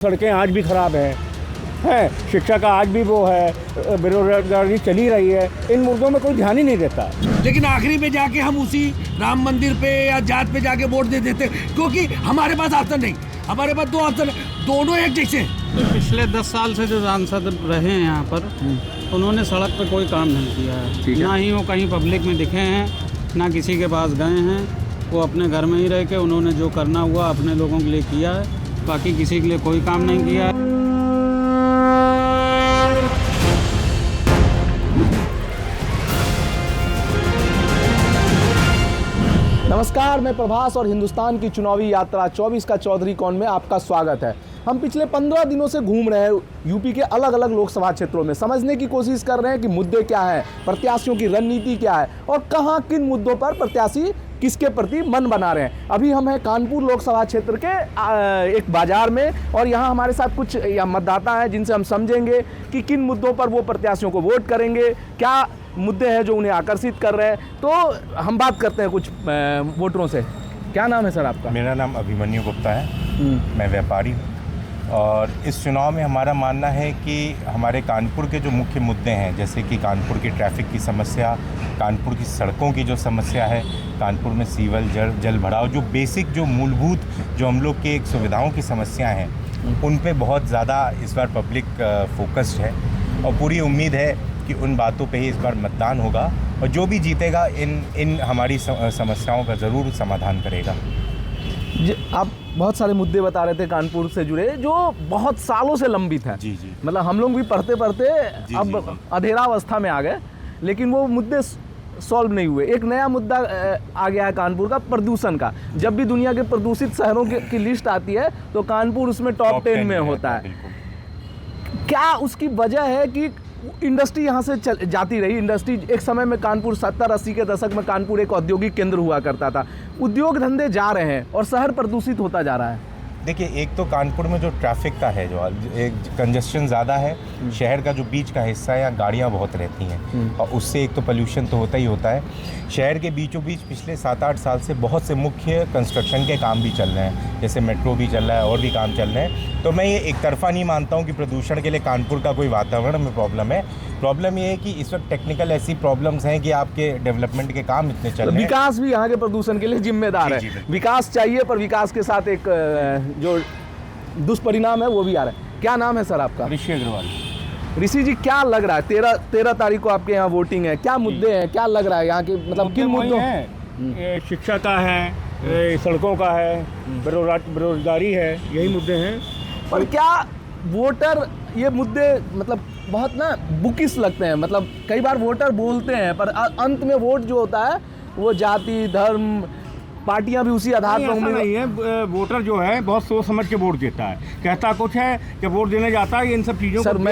सड़कें आज भी खराब हैं, शिक्षा का आज भी वो है, बेरोजगारी चली रही है। इन मुद्दों में कोई ध्यान ही नहीं देता। लेकिन आखिरी पे जाके हम उसी राम मंदिर पे या जात पे जाके वोट दे देते, क्योंकि हमारे पास ऑप्शन नहीं, हमारे पास दो ऑप्शन है, दोनों एक जैसे हैं। पिछले 10 साल से जो सांसद रहे हैं यहाँ पर, उन्होंने सड़क पे कोई काम नहीं किया है। ना ही वो कहीं पब्लिक में दिखे हैं, ना किसी के पास गए हैं। वो अपने घर में ही रह के उन्होंने जो करना हुआ अपने लोगों के लिए किया है, बाकी किसी के लिए कोई काम नहीं किया है। नमस्कार, मैं प्रभास और हिंदुस्तान की चुनावी यात्रा 24 का चौधरी कौन में आपका स्वागत है। हम पिछले 15 दिनों से घूम रहे हैं यूपी के अलग अलग लोकसभा क्षेत्रों में, समझने की कोशिश कर रहे हैं कि मुद्दे क्या हैं, प्रत्याशियों की रणनीति क्या है और कहां किन मुद्दों पर प्रत्याशी किसके प्रति मन बना रहे हैं। अभी हम हैं कानपुर लोकसभा क्षेत्र के एक बाजार में और यहाँ हमारे साथ कुछ मतदाता हैं जिनसे हम समझेंगे कि किन मुद्दों पर वो प्रत्याशियों को वोट करेंगे, क्या मुद्दे हैं जो उन्हें आकर्षित कर रहे हैं। तो हम बात करते हैं कुछ वोटरों से। क्या नाम है सर आपका? मेरा नाम अभिमन्यु गुप्ता है, मैं व्यापारी हूँ। और इस चुनाव में हमारा मानना है कि हमारे कानपुर के जो मुख्य मुद्दे हैं, जैसे कि कानपुर की ट्रैफिक की समस्या, कानपुर की सड़कों की जो समस्या है, कानपुर में सीवल जल भराव, जो बेसिक जो मूलभूत जो हम लोग के एक सुविधाओं की समस्या हैं, उन पे बहुत ज़्यादा इस बार पब्लिक फोकस्ड है और पूरी उम्मीद है कि उन बातों पे ही इस बार मतदान होगा और जो भी जीतेगा इन हमारी समस्याओं का ज़रूर समाधान करेगा। आप बहुत सारे मुद्दे बता रहे थे कानपुर से जुड़े जो बहुत सालों से लंबित हैं। जी जी, मतलब हम लोग भी पढ़ते पढ़ते अब अधेरा अवस्था में आ गए, लेकिन वो मुद्दे सॉल्व नहीं हुए। एक नया मुद्दा आ गया है कानपुर का, प्रदूषण का। जब भी दुनिया के प्रदूषित शहरों की लिस्ट आती है तो कानपुर उसमें टॉप 10 में होता है। क्या उसकी वजह है कि इंडस्ट्री यहाँ से जाती रही? इंडस्ट्री एक समय में कानपुर 70-80 के दशक में कानपुर एक औद्योगिक केंद्र हुआ करता था। उद्योग धंधे जा रहे हैं और शहर प्रदूषित होता जा रहा है। देखिए, एक तो कानपुर में जो ट्रैफिक का है, जो एक कंजस्शन ज़्यादा है, शहर का जो बीच का हिस्सा है, यहाँ गाड़ियाँ बहुत रहती हैं और उससे एक तो पोल्यूशन तो होता ही होता है। शहर के बीचों बीच पिछले 7-8 साल से बहुत से मुख्य कंस्ट्रक्शन के काम भी चल रहे हैं, जैसे मेट्रो भी चल रहा है और भी काम चल रहे हैं। तो मैं ये एक तरफा नहीं मानता हूँ कि प्रदूषण के लिए कानपुर का कोई वातावरण में प्रॉब्लम है। प्रॉब्लम ये है कि इस वक्त टेक्निकल ऐसी प्रॉब्लम्स हैं कि आपके डेवलपमेंट के काम इतने चल रहे हैं। विकास भी यहाँ के प्रदूषण के लिए जिम्मेदार है। विकास चाहिए, पर विकास के साथ एक जो दुष्परिणाम है वो भी आ रहा है। क्या नाम है सर आपका? ऋषि अग्रवाल। ऋषि जी, क्या लग रहा है 13 तारीख को आपके यहाँ वोटिंग है, क्या मुद्दे हैं, क्या लग रहा है यहाँ के, मतलब किन मुद्दों हैं? शिक्षा का है, सड़कों का है, बेरोजगारी है, यही मुद्दे हैं। और क्या वोटर ये मुद्दे मतलब बहुत ना बुकिश लगते हैं, मतलब कई बार वोटर बोलते हैं पर अंत में वोट जो होता है वो जाति, धर्म, पार्टियां भी उसी आधार पर नहीं है। वोटर जो है बहुत सोच समझ के वोट देता है, कहता कुछ है, जब वोट देने जाता है इन सब चीज़ों सर, को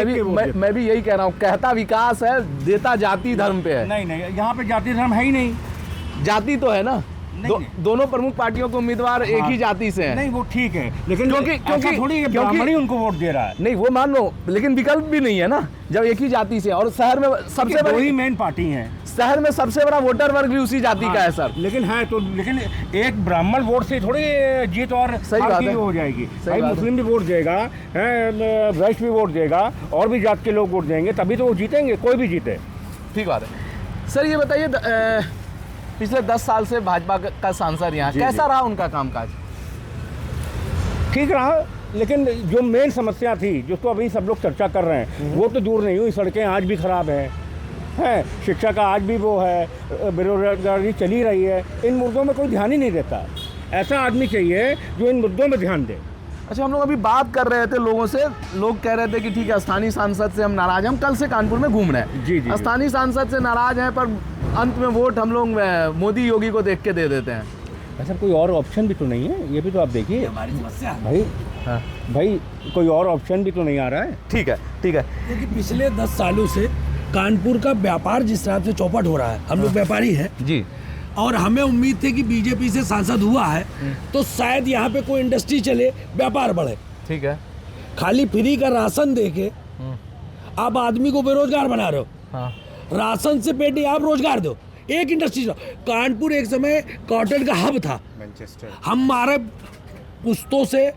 मैं भी यही कह रहा हूँ, कहता विकास है, देता जाति धर्म पे है। नहीं, यहाँ पे जाति धर्म है ही नहीं। जाति तो है ना, दोनों प्रमुख पार्टियों के उम्मीदवार एक ही जाति से हैं। नहीं, वो ठीक है, लेकिन क्योंकि थोड़ी ब्राह्मण ही उनको वोट दे रहा है। नहीं, वो मान लो, लेकिन विकल्प भी नहीं है ना, जब एक ही जाति से। और शहर में सबसे बड़ी मेन पार्टी है, शहर में सबसे बड़ा वोटर वर्ग भी उसी जाति का है सर। लेकिन एक ब्राह्मण वोट से थोड़ी जीत और सही बात है हो जाएगी। भाई मुस्लिम भी वोट देगा, वैश्य भी वोट देगा और भी जात के लोग वोट देंगे, तभी तो वो जीतेंगे, कोई भी जीते। ठीक बात है सर। ये बताइए, पिछले 10 साल से भाजपा का सांसद यहाँ, कैसा रहा उनका कामकाज? ठीक रहा, लेकिन जो मेन समस्या थी जिसको अभी सब लोग चर्चा कर रहे हैं वो तो दूर नहीं हुई। सड़कें आज भी खराब हैं, शिक्षा का आज भी वो है, बेरोजगारी चली रही है। इन मुद्दों में कोई ध्यान ही नहीं देता। ऐसा आदमी चाहिए जो इन मुद्दों में ध्यान दे। अच्छा, हम लोग अभी बात कर रहे थे लोगों से, लोग कह रहे थे कि ठीक है, स्थानीय सांसद से हम नाराज हैं। हम कल से कानपुर में घूम रहे हैं। जी, स्थानीय सांसद से नाराज हैं, पर अंत में वोट हम लोग मोदी योगी को देख के दे देते हैं। ऐसा कोई और ऑप्शन भी तो नहीं है, ये भी तो आप देखिए। हमारी समस्या भाई, हाँ भाई, कोई और ऑप्शन भी तो नहीं आ रहा है। ठीक है, क्योंकि पिछले 10 सालों से कानपुर का व्यापार जिस तरह से चौपट हो रहा है, हम लोग व्यापारी हैं जी, और हमें उम्मीद थी कि बीजेपी से सांसद हुआ है तो शायद यहाँ पे कोई इंडस्ट्री चले, व्यापार बढ़े। ठीक है। खाली फ्री का राशन देके आप आदमी को बेरोजगार बना रहे हो। हाँ। राशन से पेटी आप रोजगार दो, एक इंडस्ट्री। कानपुर एक समय कॉटन का हब था, मैनचेस्टर, हमारे पुश्तों से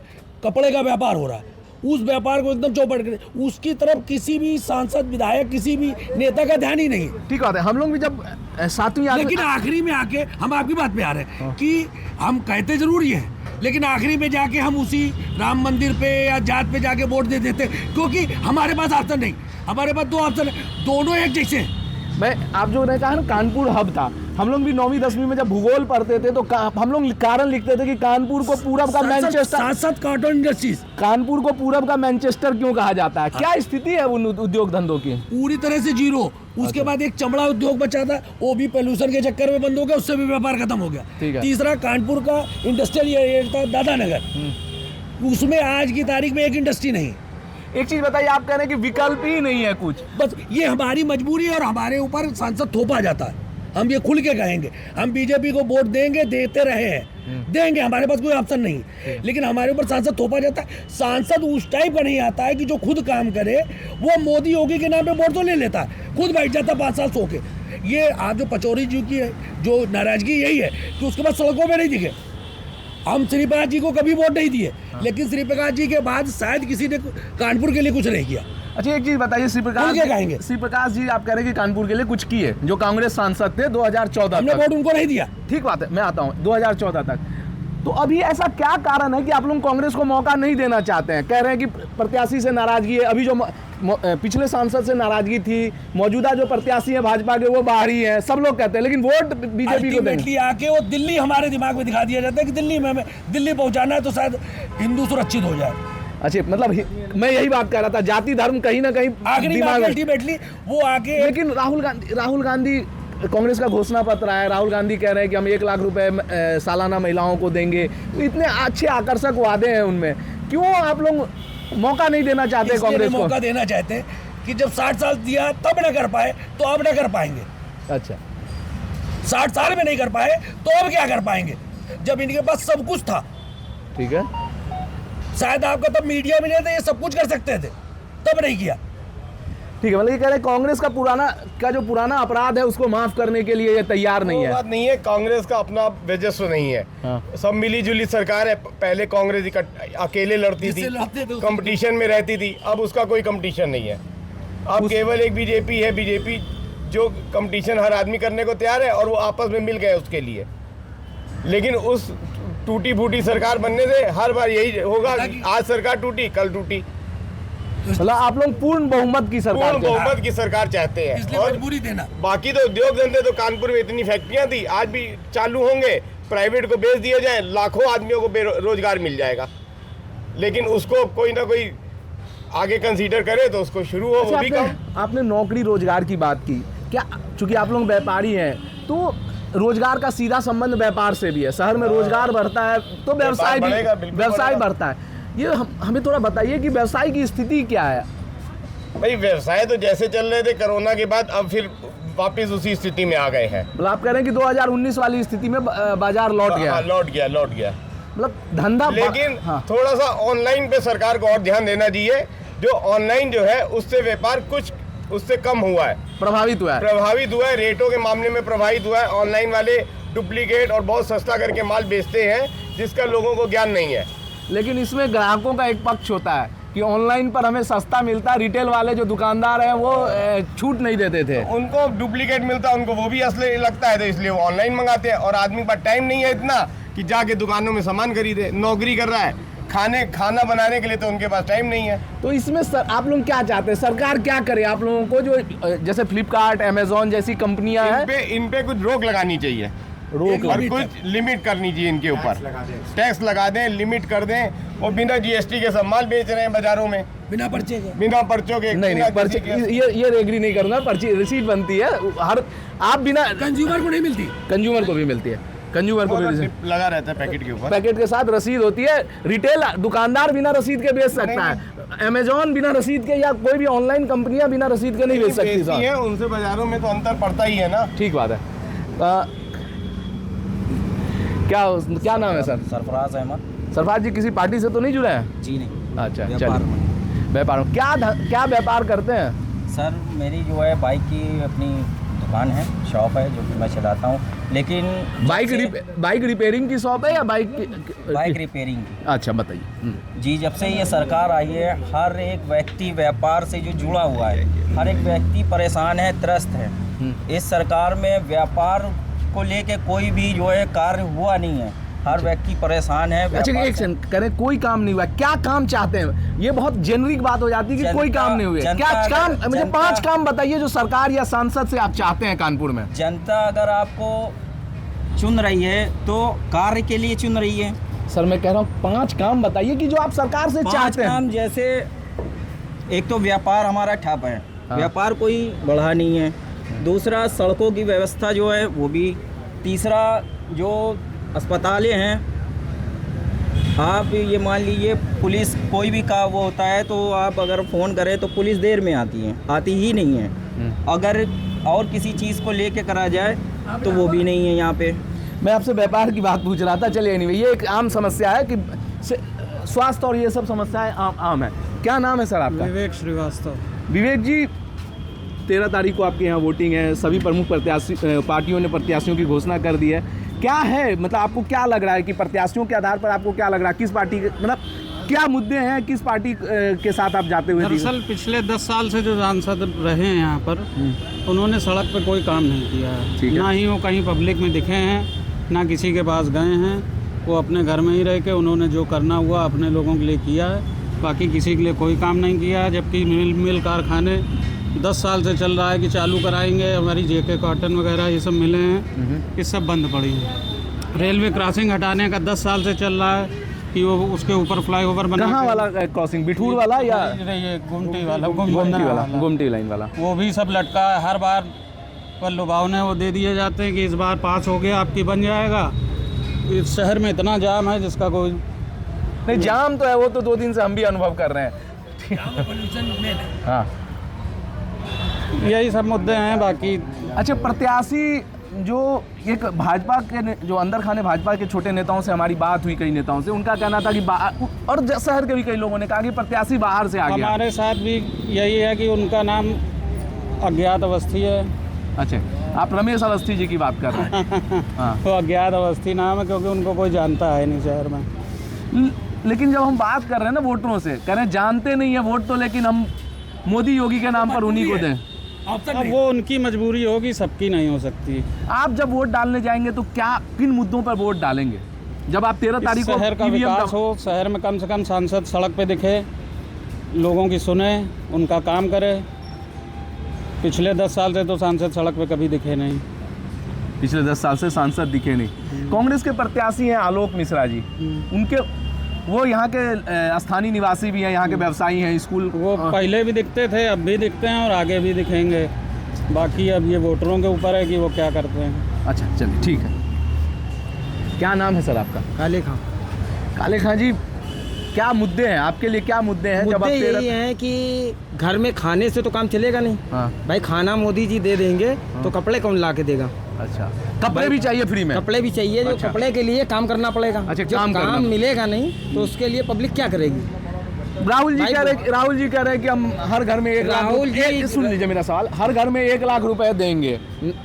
कपड़े का व्यापार हो रहा है, उस व्यापार को एकदम चौपट कर, उसकी तरफ किसी भी सांसद विधायक किसी भी नेता का ध्यान ही नहीं है। ठीक बात है। हम लोग भी जब सातवीं लेकिन आखिरी में आके हम आपकी बात पे आ रहे हैं कि हम कहते जरूर ये हैं, लेकिन आखिरी में जाके हम उसी राम मंदिर पे या जात पे जाके वोट दे देते, क्योंकि हमारे पास ऑप्शन नहीं, हमारे पास 2 ऑप्शन है, दोनों एक जैसे हैं। मैं आप जो ने कहा ना कानपुर हब था, हम लोग भी 9वीं 10वीं में जब भूगोल पढ़ते थे तो हम लोग कारण लिखते थे कि कानपुर को पूरब का मैनचेस्टर, सांसद कॉटन इंडस्ट्रीज, कानपुर को पूरब का मैनचेस्टर क्यों कहा जाता है? क्या स्थिति है उन उद्योग धंधों की? पूरी तरह से जीरो। उसके बाद एक चमड़ा उद्योग बचा था, वो भी पोल्यूशन के चक्कर में बंद हो गया, उससे भी व्यापार खत्म हो गया। ठीक है। तीसरा कानपुर का इंडस्ट्रियल एरिया था दादा नगर, उसमें आज की तारीख में एक इंडस्ट्री नहीं। एक चीज बताइए, आप कह रहे हैं कि विकल्प ही नहीं है कुछ। बस ये हमारी मजबूरी है और हमारे ऊपर सांसद थोपा जाता है। हम ये खुल के कहेंगे, हम बीजेपी को वोट देंगे, देते रहे हैं, देंगे, हमारे पास कोई ऑप्शन नहीं, लेकिन हमारे ऊपर सांसद थोपा जाता है। सांसद उस टाइप का नहीं आता है कि जो खुद काम करे, वो मोदी योगी के नाम पे वोट तो ले लेता है, खुद बैठ जाता है 5 साल सो के। ये आप जो पचौरी जी की है जो नाराजगी यही है कि उसके बाद सड़कों में नहीं दिखे। हम श्रीप्रकाश जी को कभी वोट नहीं दिए, लेकिन श्रीप्रकाश जी के बाद शायद किसी ने कानपुर के लिए कुछ नहीं किया। अच्छा एक चीज बताइए, श्रीप्रकाश जी आप कह रहे हैं कि कानपुर के लिए कुछ किए, जो कांग्रेस सांसद थे 2014 हमने वोट उनको नहीं दिया। ठीक बात है, मैं आता हूँ 2014 तक। तो अभी ऐसा क्या कारण है कि आप लोग कांग्रेस को मौका नहीं देना चाहते हैं? कह रहे हैं कि प्रत्याशी से नाराजगी है, अभी जो पिछले सांसद से नाराजगी थी, मौजूदा जो प्रत्याशी है भाजपा के वो बाहरी हैं, सब लोग कहते हैं, लेकिन वोट बीजेपी को देंगे। आके वो दिल्ली हमारे दिमाग में दिखा दिया जाता है कि दिल्ली में हमें दिल्ली पहुंचाना है तो शायद हिंदू सुरक्षित हो जाए। अच्छा, मतलब मैं यही बात कह रहा था, जाति धर्म कहीं ना कहीं आखिरी अल्टीमेटली वो आके। लेकिन राहुल गांधी कांग्रेस का घोषणा पत्र आया, राहुल गांधी कह रहे हैं कि हम 1 लाख रुपए सालाना महिलाओं को देंगे। इतने अच्छे आकर्षक वादे हैं उनमें, क्यों आप लोग मौका नहीं देना चाहते कांग्रेस को? मौका देना चाहते हैं कि जब 60 साल दिया तब न कर पाए तो अब न कर पाएंगे। अच्छा, 60 साल में नहीं कर पाए तो अब क्या कर पाएंगे, जब इनके पास सब कुछ था। ठीक है, शायद आपका तब मीडिया में नहीं था, ये सब कुछ कर सकते थे, तब नहीं किया। ठीक है, मतलब ये कह रहे हैं कांग्रेस का जो पुराना अपराध है उसको माफ करने के लिए ये तैयार नहीं है। बात नहीं है, कांग्रेस का अपना वजह नहीं है। हाँ। सब मिली जुली सरकार है। पहले कांग्रेस अकेले लड़ती थी, कंपटीशन में रहती थी, अब उसका कोई कंपटीशन नहीं है। अब केवल एक बीजेपी है, बीजेपी जो कंपटीशन हर आदमी करने को तैयार है और वो आपस में मिल गए उसके लिए। लेकिन उस टूटी फूटी सरकार बनने से हर बार यही होगा, आज सरकार टूटी कल टूटी। मतलब आप लोग पूर्ण बहुमत की सरकार, पूर्ण बहुमत की सरकार चाहते हैं, इसलिए और मजबूरी देना। बाकी तो उद्योग धंधे तो कानपुर में इतनी फैक्ट्रियां थी, आज भी चालू होंगे, प्राइवेट को बेच दिया जाए, लाखों आदमियों को रोजगार मिल जाएगा। लेकिन उसको कोई ना कोई आगे कंसीडर करे तो उसको शुरू हो। अच्छा, वो भी कम। आपने नौकरी रोजगार की बात की, क्या चूंकि आप लोग व्यापारी हैं तो रोजगार का सीधा संबंध व्यापार से भी है। शहर में रोजगार बढ़ता है तो व्यवसाय बढ़ता है। ये हमें थोड़ा बताइए कि व्यवसाय की स्थिति क्या है? भाई व्यवसाय तो जैसे चल रहे थे कोरोना के बाद, अब फिर वापस उसी स्थिति में आ गए हैं। मतलब आप कह रहे हैं कि 2019 वाली स्थिति में बाजार लौट गया? लौट गया। मतलब धंधा, लेकिन हाँ। थोड़ा सा ऑनलाइन पे सरकार को और ध्यान देना चाहिए। जो ऑनलाइन जो है उससे व्यापार कुछ उससे कम हुआ है, प्रभावित हुआ है, रेटों के मामले में प्रभावित हुआ है। ऑनलाइन वाले डुप्लीकेट और बहुत सस्ता करके माल बेचते हैं, जिसका लोगों को ज्ञान नहीं है। लेकिन इसमें ग्राहकों का एक पक्ष होता है कि ऑनलाइन पर हमें सस्ता मिलता है, रिटेल वाले जो दुकानदार हैं वो छूट नहीं देते थे, उनको डुप्लीकेट मिलता है, उनको वो भी असली लगता है, तो इसलिए वो ऑनलाइन मंगाते हैं। और आदमी के पास टाइम नहीं है इतना कि जाके दुकानों में सामान खरीदे। नौकरी कर रहा है, खाना बनाने के लिए तो उनके पास टाइम नहीं है। तो इसमें आप लोग क्या चाहते हैं, सरकार क्या करे आप लोगों को? जो जैसे फ्लिपकार्ट, अमेजोन जैसी कंपनियां हैं, इन पे कुछ रोक लगानी चाहिए, और कुछ लिमिट करनी चाहिए इनके ऊपर। टैक्स लगा दें, लिमिट कर दें। वो बिना जीएसटी के सब माल बेच रहे हैं बाजारों में, बिना पर्चों के। नहीं पर्चे, ये एग्री नहीं करूंगा। पर्ची रिसीट बनती है हर, आप बिना कंज्यूमर को नहीं मिलती, कंज्यूमर को भी मिलती है, कंज्यूमर को भी लगा रहता है पैकेट के ऊपर, पैकेट के साथ रसीद होती है। रिटेल दुकानदार बिना रसीद के बेच सकता है, अमेजोन बिना रसीद के, या कोई भी ऑनलाइन कंपनियां बिना रसीद के नहीं बेच सकती है। उनसे बाजारों में तो अंतर पड़ता ही है ना। ठीक बात है। क्या नाम है सर? सरफराज अहमद। सरफराज जी किसी पार्टी से तो नहीं जुड़े हैं? जी नहीं। अच्छा, व्यापार क्या व्यापार करते हैं? सर मेरी जो है बाइक की अपनी दुकान है, शॉप है जो कि मैं चलाता हूँ। लेकिन बाइक रिपेयरिंग की शॉप है या बाइक रिपेयरिंग की? अच्छा बताइए। जी, जब से ये सरकार आई है हर एक व्यक्ति व्यापार से जो जुड़ा हुआ है, हर एक व्यक्ति परेशान है, त्रस्त है। इस सरकार में व्यापार को लेके कोई भी जो है कार्य हुआ नहीं है, हर व्यक्ति परेशान है। अच्छा एक सेकंड करें, कोई काम नहीं हुआ, क्या काम चाहते हैं? ये बहुत जेनरिक बात हो जाती है कि कोई काम नहीं हुए। क्या काम, मुझे 5 काम बताइए जो सरकार या सांसद से आप चाहते हैं कानपुर में। जनता अगर आपको चुन रही है तो कार्य के लिए चुन रही है। सर मैं कह रहा हूँ 5 काम बताइए कि जो आप सरकार से 5 चाहते हैं। काम जैसे, एक तो व्यापार हमारा ठप है, व्यापार कोई बढ़ा नहीं है। दूसरा सड़कों की व्यवस्था जो है वो भी। तीसरा जो अस्पतालें हैं, आप ये मान लीजिए पुलिस कोई भी काम वो होता है तो आप अगर फ़ोन करें तो पुलिस देर में आती ही नहीं है। अगर और किसी चीज़ को लेके करा जाए तो वो भी नहीं है यहाँ पे। मैं आपसे व्यापार की बात पूछ रहा था। चलिए एनीवे, ये एक आम समस्या है कि स्वास्थ्य और ये सब समस्याएं आम है। क्या नाम है सर आपका? विवेक श्रीवास्तव। विवेक जी, 13 तारीख को आपके यहाँ वोटिंग है, सभी प्रमुख प्रत्याशी पार्टियों ने प्रत्याशियों की घोषणा कर दी है। क्या है, मतलब आपको क्या लग रहा है कि प्रत्याशियों के आधार पर आपको क्या लग रहा है, किस पार्टी के, मतलब क्या मुद्दे हैं, किस पार्टी के साथ आप जाते हुए? दरअसल पिछले 10 साल से जो सांसद रहे हैं यहाँ पर, उन्होंने सड़क पर कोई काम नहीं किया है। ना ही वो कहीं पब्लिक में दिखे हैं, ना किसी के पास गए हैं। वो अपने घर में ही रह के उन्होंने जो करना हुआ अपने लोगों के लिए किया है, बाकी किसी के लिए कोई काम नहीं किया है। जबकि मिल कारखाने 10 साल से चल रहा है कि चालू कराएंगे, हमारी जेके कॉटन वगैरह ये सब मिले हैं, ये सब बंद पड़ी हैं। रेलवे क्रॉसिंग हटाने का 10 साल से चल रहा है कि वो उसके ऊपर फ्लाईओवर बना। कहाँ वाला क्रॉसिंग, बिठूर वाला या ये गुमटी वाला, गुमटी लाइन वाला? वो भी सब लटका है। हर बार पल्लू भाव ने वो दे दिए जाते हैं कि इस बार पास हो गया आपकी बन जाएगा। इस शहर में इतना जाम है जिसका कोई नहीं। जाम तो है, वो तो 2 दिन से हम भी अनुभव कर रहे हैं। हाँ, यही सब मुद्दे हैं बाकी। अच्छा, प्रत्याशी जो एक भाजपा के जो अंदर खाने भाजपा के छोटे नेताओं से हमारी बात हुई, कई नेताओं से, उनका कहना था कि और शहर के भी कई लोगों ने कहा कि प्रत्याशी बाहर से आ गया। हमारे साथ भी यही है कि उनका नाम अज्ञात अवस्थी है। अच्छा, आप रमेश अवस्थी जी की बात कर रहे हैं? हाँ, तो अज्ञात अवस्थी नाम है क्योंकि उनको कोई जानता है नहीं शहर में। लेकिन जब हम बात कर रहे हैं ना वोटरों से, कह रहे हैं जानते नहीं है वोट तो, लेकिन हम मोदी योगी के नाम पर उन्हीं को दें। अब वो उनकी मजबूरी होगी, सबकी नहीं हो सकती। आप जब वोट डालने जाएंगे तो क्या, किन मुद्दों पर वोट डालेंगे? जब आप 13 तारीख को शहर का विकास हो, शहर में कम से कम सांसद सड़क पे दिखे, लोगों की सुने, उनका काम करे। पिछले 10 साल से तो सांसद सड़क पे कभी दिखे नहीं। पिछले 10 साल से सांसद दिखे नहीं। कांग्रेस के प्रत्याशी हैं आलोक मिश्रा जी, उनके वो यहाँ के स्थानीय निवासी भी हैं, यहाँ के व्यवसायी हैं, स्कूल। वो पहले भी दिखते थे, अब भी दिखते हैं और आगे भी दिखेंगे। बाकी अब ये वोटरों के ऊपर है कि वो क्या करते हैं। अच्छा चलिए ठीक है। क्या नाम है सर आपका? काले खां। काले खां जी, क्या मुद्दे हैं आपके लिए, क्या मुद्दे हैं? जब आप मुद्दे यही हैं कि घर में खाने से तो काम चलेगा नहीं। हाँ। भाई खाना मोदी जी दे देंगे तो कपड़े कौन ला के देगा? अच्छा, कपड़े भी चाहिए फ्री में? कपड़े भी चाहिए, जो अच्छा। कपड़े के लिए काम करना पड़ेगा। अच्छा, जब काम करना मिलेगा नहीं तो उसके लिए पब्लिक क्या करेगी? राहुल जी कह रहे हैं कि हम हर घर में 1 लाख। राहुल जी, सुन लीजिए मेरा सवाल, हर घर में 1 लाख रुपए देंगे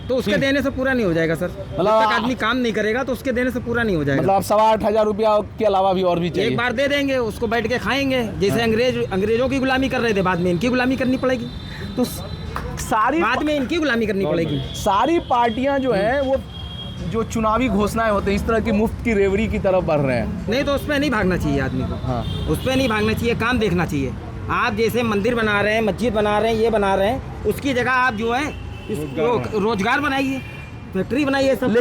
तो उसके देने से पूरा नहीं हो जाएगा सर। जब तक आदमी काम नहीं करेगा तो उसके देने से पूरा नहीं हो जाएगा। मतलब 8,500 रुपया के अलावा भी और भी चाहिए? एक बार दे देंगे, उसको बैठ के खाएंगे। जैसे अंग्रेजों की गुलामी कर रहे थे, बाद में इनकी गुलामी करनी पड़ेगी। तो सारी बाद में इनकी गुलामी करनी पड़ेगी। सारी पार्टियां जो हैं वो जो चुनावी घोषणाएं होते हैं इस तरह की मुफ्त की रेवड़ी की तरफ बढ़ रहे हैं। नहीं तो उसमें नहीं भागना चाहिए आदमी को। हाँ, उस पर नहीं भागना चाहिए, काम देखना चाहिए। आप जैसे मंदिर बना रहे हैं, मस्जिद बना रहे हैं, ये बना रहे हैं, उसकी जगह आप जो है रोजगार बनाइए, फैक्ट्री बनाइए सब।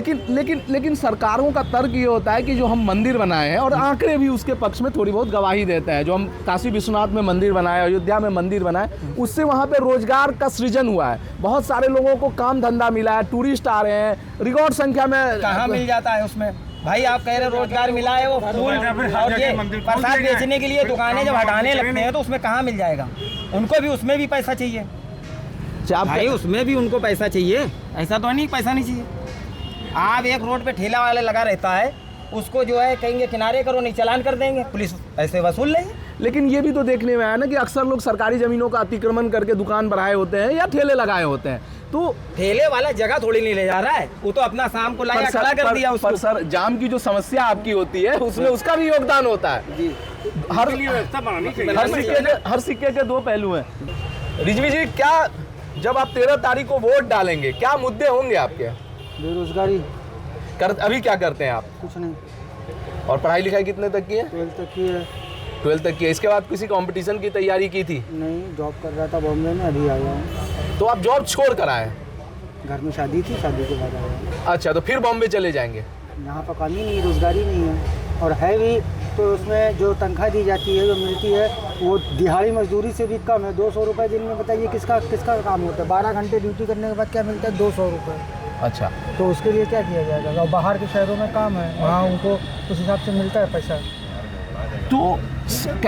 लेकिन सरकारों का तर्क ये होता है कि जो हम मंदिर बनाए हैं, और आंकड़े भी उसके पक्ष में थोड़ी बहुत गवाही देते हैं, जो हम काशी विश्वनाथ में मंदिर बनाए, अयोध्या में मंदिर बनाए, उससे वहाँ पे रोजगार का सृजन हुआ है, बहुत सारे लोगों को काम धंधा मिला है, टूरिस्ट आ रहे हैं, रिकॉर्ड संख्या में। कहाँ मिल जाता है उसमें? भाई आप कह रहे रोजगार मिला है, वो फूल और ये प्रसाद बेचने के लिए दुकानें जब हटाने लगते हैं तो उसमें कहाँ मिल जाएगा? उनको भी उसमें भी पैसा चाहिए भाई, उसमें भी उनको पैसा चाहिए। ऐसा तो नहीं पैसा नहीं चाहिए। आप एक रोड पे ठेला वाला लगा रहता है, उसको जो है कहेंगे किनारे करो, नहीं चालान कर देंगे, पुलिस ऐसे वसूल लेंगे। लेकिन ये भी तो देखने में आया ना कि अक्सर लोग सरकारी ज़मीनों का अतिक्रमण करके दुकान बनाए होते हैं या ठेले लगाए होते हैं, तो ठेले वाला जगह थोड़ी नहीं ले जा रहा है, वो तो अपना शाम को लाया खड़ा कर दिया उसको। पर सर जाम की जो समस्या आपकी होती है उसमें उसका भी योगदान होता है जी। हर सिक्के के दो पहलू हैं। रिजवी जी, क्या जब आप 13 तारीख को वोट डालेंगे क्या मुद्दे होंगे आपके? बेरोजगारी अभी क्या करते हैं आप? कुछ नहीं। और पढ़ाई लिखाई कितने तक की है? 12 तक की है। 12 तक की है। इसके बाद किसी कंपटीशन की तैयारी की थी? नहीं, जॉब कर रहा था बॉम्बे में, अभी आया हूँ। तो आप जॉब छोड़ कर आए? घर में शादी थी, शादी के बाद आया। अच्छा, तो फिर बॉम्बे चले जाएंगे? यहाँ पर काम ही नहीं, रोजगारी नहीं है, और है भी तो उसमें जो तनख्वाह दी जाती है, जो मिलती है, वो दिहाड़ी मजदूरी से भी कम है। 200 रुपये दिन में, बताइए किसका काम होता है? 12 घंटे ड्यूटी करने के बाद क्या मिलता है? 200 रुपये। अच्छा, तो उसके लिए क्या किया जाएगा? और बाहर के शहरों में काम है, वहाँ उनको उस हिसाब से मिलता है पैसा। तो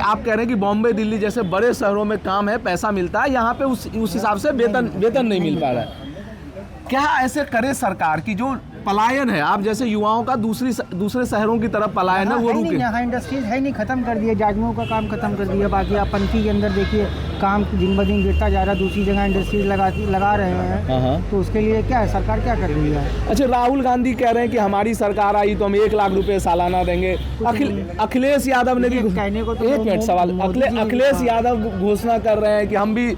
आप कह रहे हैं कि बॉम्बे दिल्ली जैसे बड़े शहरों में काम है, पैसा मिलता है, यहाँ पे उस हिसाब से वेतन नहीं मिल पा रहा है। क्या ऐसे करे सरकार की जो पलायन है, आप जैसे युवाओं का दूसरे शहरों की तरफ पलायन है वो रुके? यहाँ इंडस्ट्रीज है नहीं, खत्म कर दिए, जागमों का काम खत्म कर दिया। बाकी आप पंथी के अंदर देखिए, काम दिन ब दिन गिरता जा रहा है, दूसरी जगह इंडस्ट्रीज लगा रहे हैं। तो उसके लिए क्या है, सरकार क्या कर रही है? अच्छा, राहुल गांधी कह रहे हैं कि हमारी सरकार आई तो हम 1 लाख रुपए सालाना देंगे। अखिलेश यादव ने भी कहने को, एक मिनट सवाल, अखिलेश यादव घोषणा कर रहे हैं कि हम भी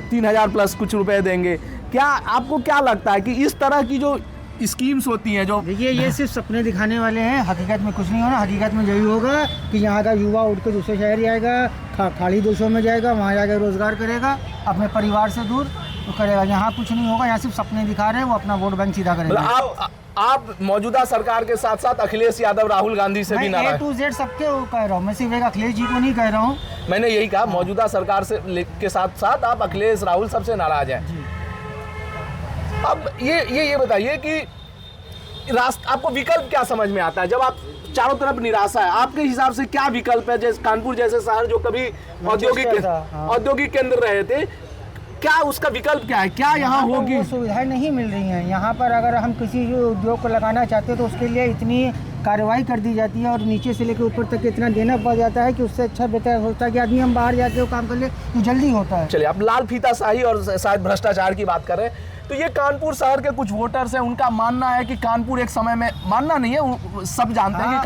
3000 प्लस कुछ रुपए देंगे। क्या आपको क्या लगता है कि इस तरह की जो स्कीम्स होती हैं, जो देखिए ये सिर्फ सपने दिखाने वाले हैं, हकीकत में कुछ नहीं होना। हकीकत में यही होगा कि यहाँ का युवा उठ के दूसरे शहर जाएगा, खाड़ी देशों में जाएगा, वहाँ जाकर रोजगार करेगा, अपने परिवार से दूर तो करेगा। यहाँ कुछ नहीं होगा, यहाँ सिर्फ सपने दिखा रहे हैं, वो अपना वोट बैंक सीधा करेगा। आप मौजूदा सरकार के साथ साथ अखिलेश यादव, राहुल गांधी से भी नाराज? A to Z सबके कह रहा हूँ, मैं सिर्फ एक अखिलेश जी को नहीं कह रहा हूँ। मैंने यही कहा, मौजूदा सरकार से के साथ साथ आप अखिलेश, राहुल सबसे नाराज हैं। अब ये बताइए कि आपको विकल्प क्या समझ में आता है जब आप चारों तरफ निराशा है? आपके हिसाब से क्या विकल्प है? जैसे कानपुर जैसे शहर जो कभी औद्योगिक केंद्र रहे थे, क्या उसका विकल्प क्या है? क्या यहाँ होगी? सुविधाएं नहीं मिल रही हैं यहाँ पर। अगर हम किसी उद्योग को लगाना चाहते हैं तो उसके लिए इतनी कार्रवाई कर दी जाती है और नीचे से लेकर ऊपर तक इतना देना पड़ जाता है कि उससे अच्छा बेहतर होता है कि आदमी हम बाहर जाके वो काम कर ले तो जल्दी होता है। चलिए, आप लाल फीताशाही और शायद भ्रष्टाचार की बात कर रहे हैं, तो ये कानपुर शहर के कुछ वोटर्स हैं, उनका मानना है कि कानपुर एक समय में, मानना नहीं है, सब जानते हैं कि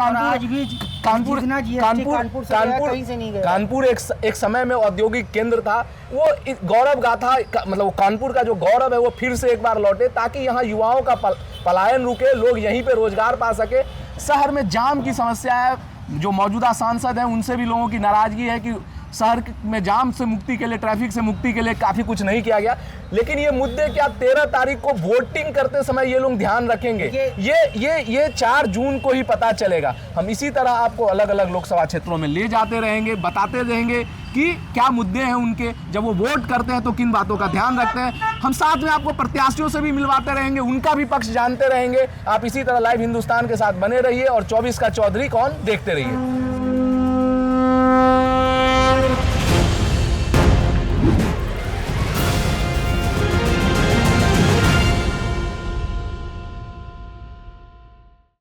कानपुर एक समय में औद्योगिक केंद्र था। वो गौरव गाथा, मतलब कानपुर का जो गौरव है वो फिर से एक बार लौटे, ताकि यहाँ युवाओं का पलायन रुके, लोग यहीं पे रोजगार पा सके। शहर में जाम की समस्या है, जो मौजूदा सांसद हैं उनसे भी लोगों की नाराजगी है कि शहर में जाम से मुक्ति के लिए, ट्रैफिक से मुक्ति के लिए काफ़ी कुछ नहीं किया गया। लेकिन ये मुद्दे क्या 13 तारीख को वोटिंग करते समय ये लोग ध्यान रखेंगे? ये 4 जून को ही पता चलेगा। हम इसी तरह आपको अलग अलग लोकसभा क्षेत्रों में ले जाते रहेंगे, बताते रहेंगे कि क्या मुद्दे हैं उनके, जब वो वोट करते हैं तो किन बातों का ध्यान रखते हैं। हम साथ में आपको प्रत्याशियों से भी मिलवाते रहेंगे, उनका भी पक्ष जानते रहेंगे। आप इसी तरह लाइव हिंदुस्तान के साथ बने रहिए और 24 का चौधरी कौन देखते रहिए।